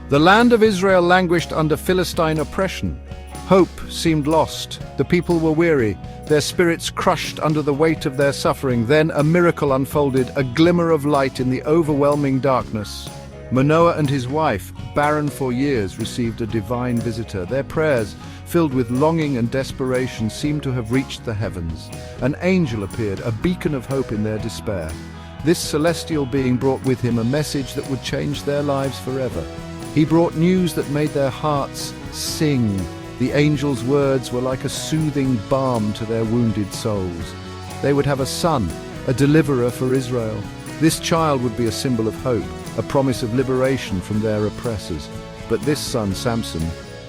The land of Israel languished under Philistine oppression. Hope seemed lost. The people were weary, their spirits crushed under the weight of their suffering. Then a miracle unfolded, a glimmer of light in the overwhelming darkness. Manoah and his wife, barren for years, received a divine visitor. Their prayers, filled with longing and desperation, seemed to have reached the heavens. An angel appeared, a beacon of hope in their despair. This celestial being brought with him a message that would change their lives forever. He brought news that made their hearts sing. The angel's words were like a soothing balm to their wounded souls. They would have a son, a deliverer for Israel. This child would be a symbol of hope, a promise of liberation from their oppressors. But this son, Samson,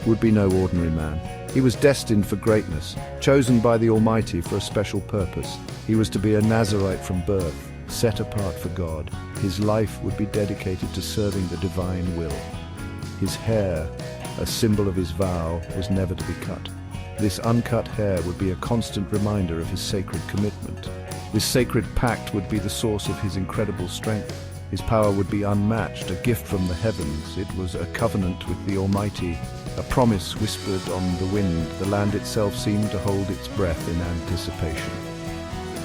would be no ordinary man. He was destined for greatness, chosen by the Almighty for a special purpose. He was to be a Nazirite from birth, set apart for God. His life would be dedicated to serving the divine will. His hair, a symbol of his vow, was never to be cut. This uncut hair would be a constant reminder of his sacred commitment. This sacred pact would be the source of his incredible strength. His power would be unmatched, a gift from the heavens. It was a covenant with the Almighty, a promise whispered on the wind. The land itself seemed to hold its breath in anticipation.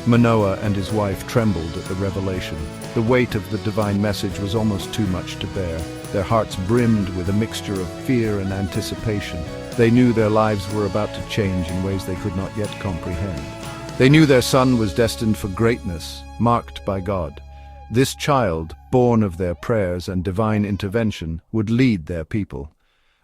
Manoah and his wife trembled at the revelation. The weight of the divine message was almost too much to bear. Their hearts brimmed with a mixture of fear and anticipation. They knew their lives were about to change in ways they could not yet comprehend. They knew their son was destined for greatness, marked by God. This child, born of their prayers and divine intervention, would lead their people.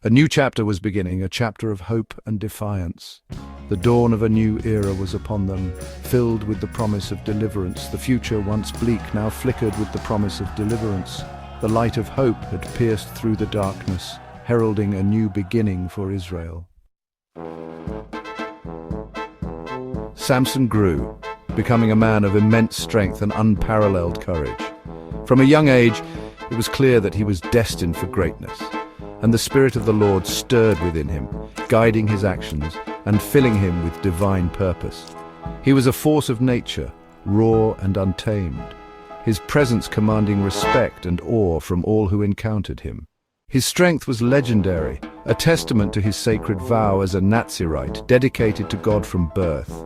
A new chapter was beginning, a chapter of hope and defiance. The dawn of a new era was upon them, filled with the promise of deliverance. The future, once bleak, now flickered with the promise of deliverance. The light of hope had pierced through the darkness, heralding a new beginning for Israel. Samson grew, becoming a man of immense strength and unparalleled courage. From a young age, it was clear that he was destined for greatness, and the Spirit of the Lord stirred within him, guiding his actions and filling him with divine purpose. He was a force of nature, raw and untamed, his presence commanding respect and awe from all who encountered him. His strength was legendary, a testament to his sacred vow as a Nazirite, dedicated to God from birth.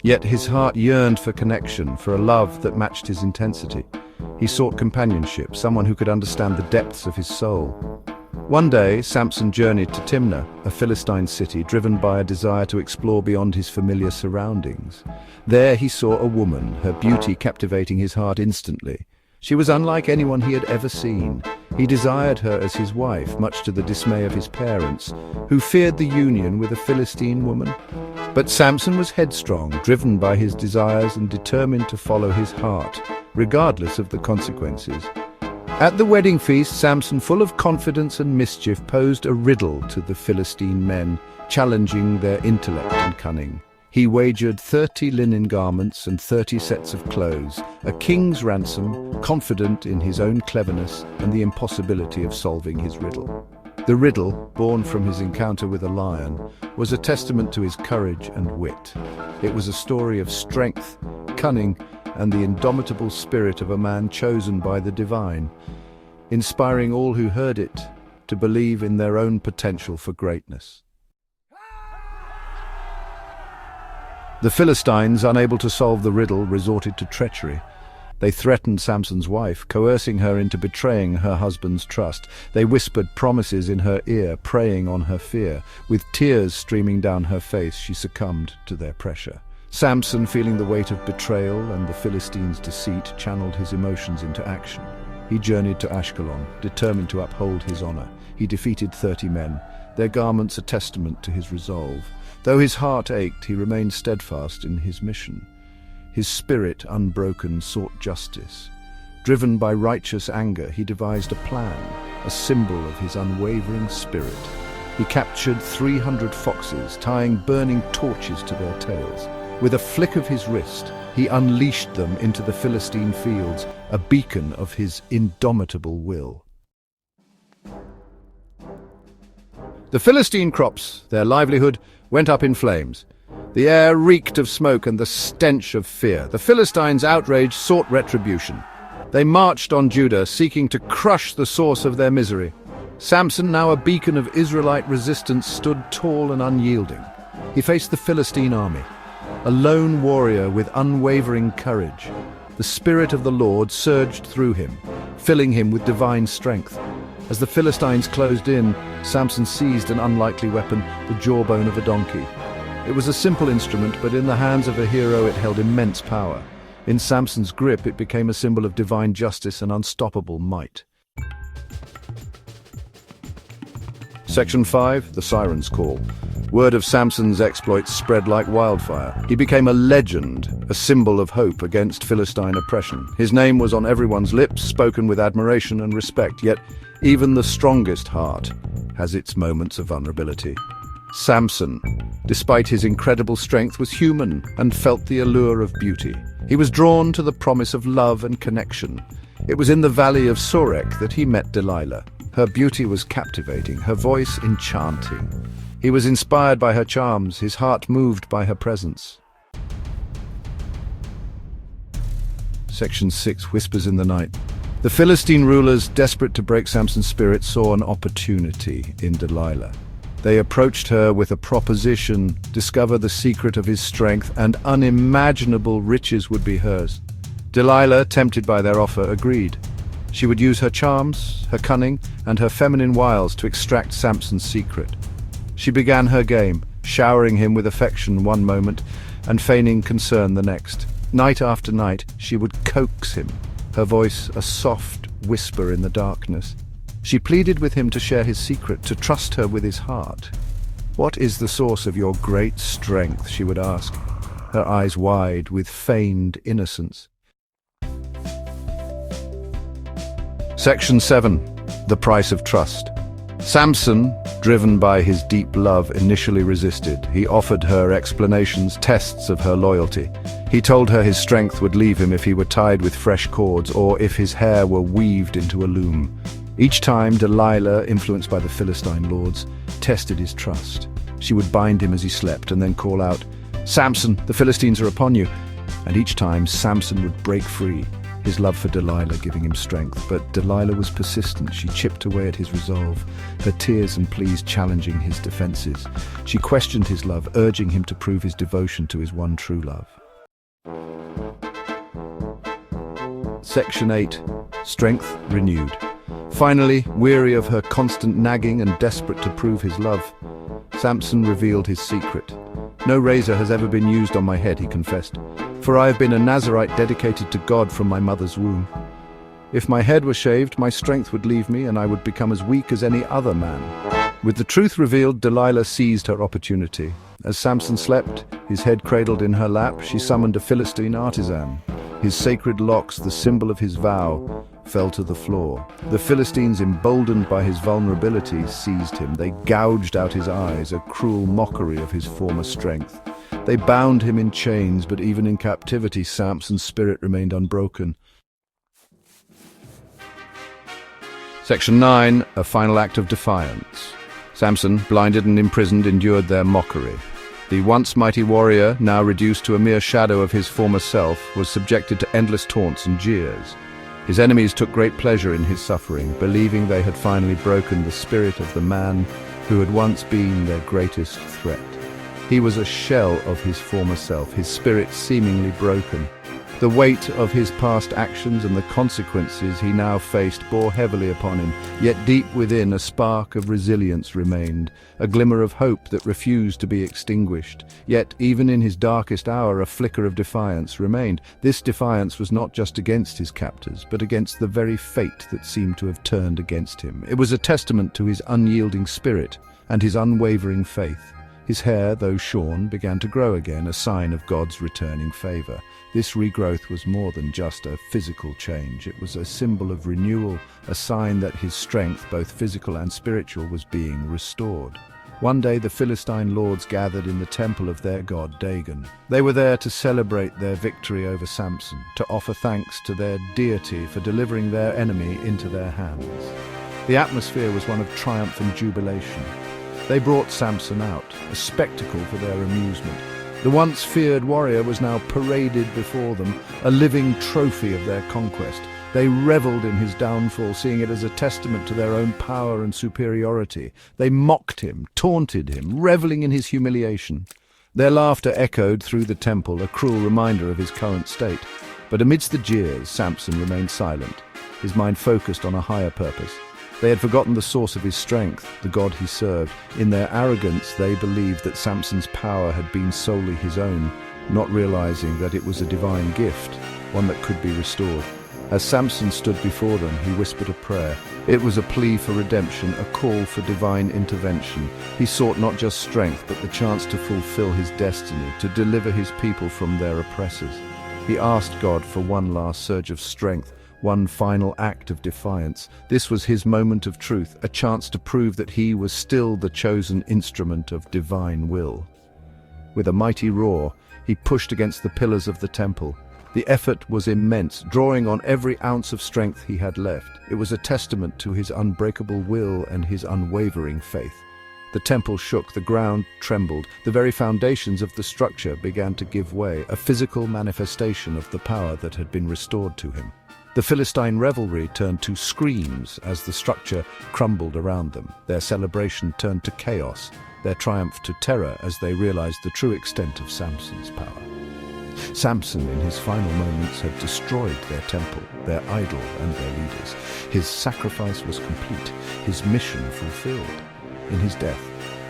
Yet his heart yearned for connection, for a love that matched his intensity. He sought companionship, someone who could understand the depths of his soul. One day, Samson journeyed to Timnah, a Philistine city, driven by a desire to explore beyond his familiar surroundings. There he saw a woman, her beauty captivating his heart instantly. She was unlike anyone he had ever seen. He desired her as his wife, much to the dismay of his parents, who feared the union with a Philistine woman. But Samson was headstrong, driven by his desires and determined to follow his heart, regardless of the consequences. At the wedding feast, Samson, full of confidence and mischief, posed a riddle to the Philistine men, challenging their intellect and cunning. He wagered 30 linen garments and 30 sets of clothes, a king's ransom, confident in his own cleverness and the impossibility of solving his riddle. The riddle, born from his encounter with a lion, was a testament to his courage and wit. It was a story of strength, cunning, and the indomitable spirit of a man chosen by the divine, inspiring all who heard it to believe in their own potential for greatness. The Philistines, unable to solve the riddle, resorted to treachery. They threatened Samson's wife, coercing her into betraying her husband's trust. They whispered promises in her ear, preying on her fear. With tears streaming down her face, she succumbed to their pressure. Samson, feeling the weight of betrayal and the Philistines' deceit, channeled his emotions into action. He journeyed to Ashkelon, determined to uphold his honor. He defeated 30 men, their garments a testament to his resolve. Though his heart ached, he remained steadfast in his mission. His spirit, unbroken, sought justice. Driven by righteous anger, he devised a plan, a symbol of his unwavering spirit. He captured 300 foxes, tying burning torches to their tails. With a flick of his wrist, he unleashed them into the Philistine fields, a beacon of his indomitable will. The Philistine crops, their livelihood, went up in flames. The air reeked of smoke and the stench of fear. The Philistines, outraged, sought retribution. They marched on Judah, seeking to crush the source of their misery. Samson, now a beacon of Israelite resistance, stood tall and unyielding. He faced the Philistine army, a lone warrior with unwavering courage. The Spirit of the Lord surged through him, filling him with divine strength. As the Philistines closed in, Samson seized an unlikely weapon, the jawbone of a donkey. It was a simple instrument, but in the hands of a hero it held immense power. In Samson's grip it became a symbol of divine justice and unstoppable might. Section 5. The Siren's Call. Word of Samson's exploits spread like wildfire. He became a legend, a symbol of hope against Philistine oppression. His name was on everyone's lips, spoken with admiration and respect, yet even the strongest heart has its moments of vulnerability. Samson, despite his incredible strength, was human and felt the allure of beauty. He was drawn to the promise of love and connection. It was in the valley of Sorek that he met Delilah. Her beauty was captivating, her voice enchanting. He was inspired by her charms, his heart moved by her presence. Section 6. Whispers in the Night. The Philistine rulers, desperate to break Samson's spirit, saw an opportunity in Delilah. They approached her with a proposition: discover the secret of his strength, and unimaginable riches would be hers. Delilah, tempted by their offer, agreed. She would use her charms, her cunning, and her feminine wiles to extract Samson's secret. She began her game, showering him with affection one moment and feigning concern the next. Night after night, she would coax him, her voice a soft whisper in the darkness. She pleaded with him to share his secret, to trust her with his heart. "What is the source of your great strength?" she would ask, her eyes wide with feigned innocence. Section 7. The Price of Trust. Samson, driven by his deep love, initially resisted. He offered her explanations, tests of her loyalty. He told her his strength would leave him if he were tied with fresh cords or if his hair were weaved into a loom. Each time, Delilah, influenced by the Philistine lords, tested his trust. She would bind him as he slept and then call out, "Samson, the Philistines are upon you." And each time, Samson would break free, his love for Delilah giving him strength. But Delilah was persistent. She chipped away at his resolve, her tears and pleas challenging his defenses. She questioned his love, urging him to prove his devotion to his one true love. Section 8. Strength renewed. Finally, weary of her constant nagging and desperate to prove his love, Samson revealed his secret. "No razor has ever been used on my head," he confessed, "for I have been a Nazirite dedicated to God from my mother's womb. If my head were shaved, my strength would leave me and I would become as weak as any other man." With the truth revealed, Delilah seized her opportunity. As Samson slept, his head cradled in her lap, she summoned a Philistine artisan. His sacred locks, the symbol of his vow, fell to the floor. The Philistines, emboldened by his vulnerability, seized him. They gouged out his eyes, a cruel mockery of his former strength. They bound him in chains, but even in captivity, Samson's spirit remained unbroken. Section 9. A final act of defiance. Samson, blinded and imprisoned, endured their mockery. The once mighty warrior, now reduced to a mere shadow of his former self, was subjected to endless taunts and jeers. His enemies took great pleasure in his suffering, believing they had finally broken the spirit of the man who had once been their greatest threat. He was a shell of his former self, his spirit seemingly broken. The weight of his past actions and the consequences he now faced bore heavily upon him, yet deep within a spark of resilience remained, a glimmer of hope that refused to be extinguished. Yet even in his darkest hour a flicker of defiance remained. This defiance was not just against his captors, but against the very fate that seemed to have turned against him. It was a testament to his unyielding spirit and his unwavering faith. His hair, though shorn, began to grow again, a sign of God's returning favor. This regrowth was more than just a physical change. It was a symbol of renewal, a sign that his strength, both physical and spiritual, was being restored. One day the Philistine lords gathered in the temple of their god Dagon. They were there to celebrate their victory over Samson, to offer thanks to their deity for delivering their enemy into their hands. The atmosphere was one of triumph and jubilation. They brought Samson out, a spectacle for their amusement. The once feared warrior was now paraded before them, a living trophy of their conquest. They reveled in his downfall, seeing it as a testament to their own power and superiority. They mocked him, taunted him, reveling in his humiliation. Their laughter echoed through the temple, a cruel reminder of his current state. But amidst the jeers, Samson remained silent, his mind focused on a higher purpose. They had forgotten the source of his strength, the God he served. In their arrogance, they believed that Samson's power had been solely his own, not realizing that it was a divine gift, one that could be restored. As Samson stood before them, he whispered a prayer. It was a plea for redemption, a call for divine intervention. He sought not just strength, but the chance to fulfill his destiny, to deliver his people from their oppressors. He asked God for one last surge of strength, one final act of defiance. This was his moment of truth, a chance to prove that he was still the chosen instrument of divine will. With a mighty roar, he pushed against the pillars of the temple. The effort was immense, drawing on every ounce of strength he had left. It was a testament to his unbreakable will and his unwavering faith. The temple shook, the ground trembled, the very foundations of the structure began to give way, a physical manifestation of the power that had been restored to him. The Philistine revelry turned to screams as the structure crumbled around them. Their celebration turned to chaos, their triumph to terror as they realized the true extent of Samson's power. Samson, in his final moments, had destroyed their temple, their idol, and their leaders. His sacrifice was complete, his mission fulfilled. In his death,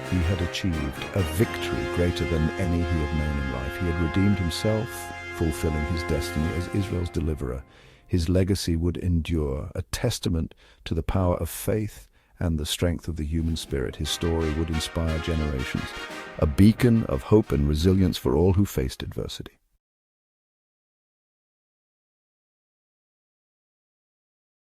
he had achieved a victory greater than any he had known in life. He had redeemed himself, fulfilling his destiny as Israel's deliverer. His legacy would endure, a testament to the power of faith and the strength of the human spirit. His story would inspire generations, a beacon of hope and resilience for all who faced adversity.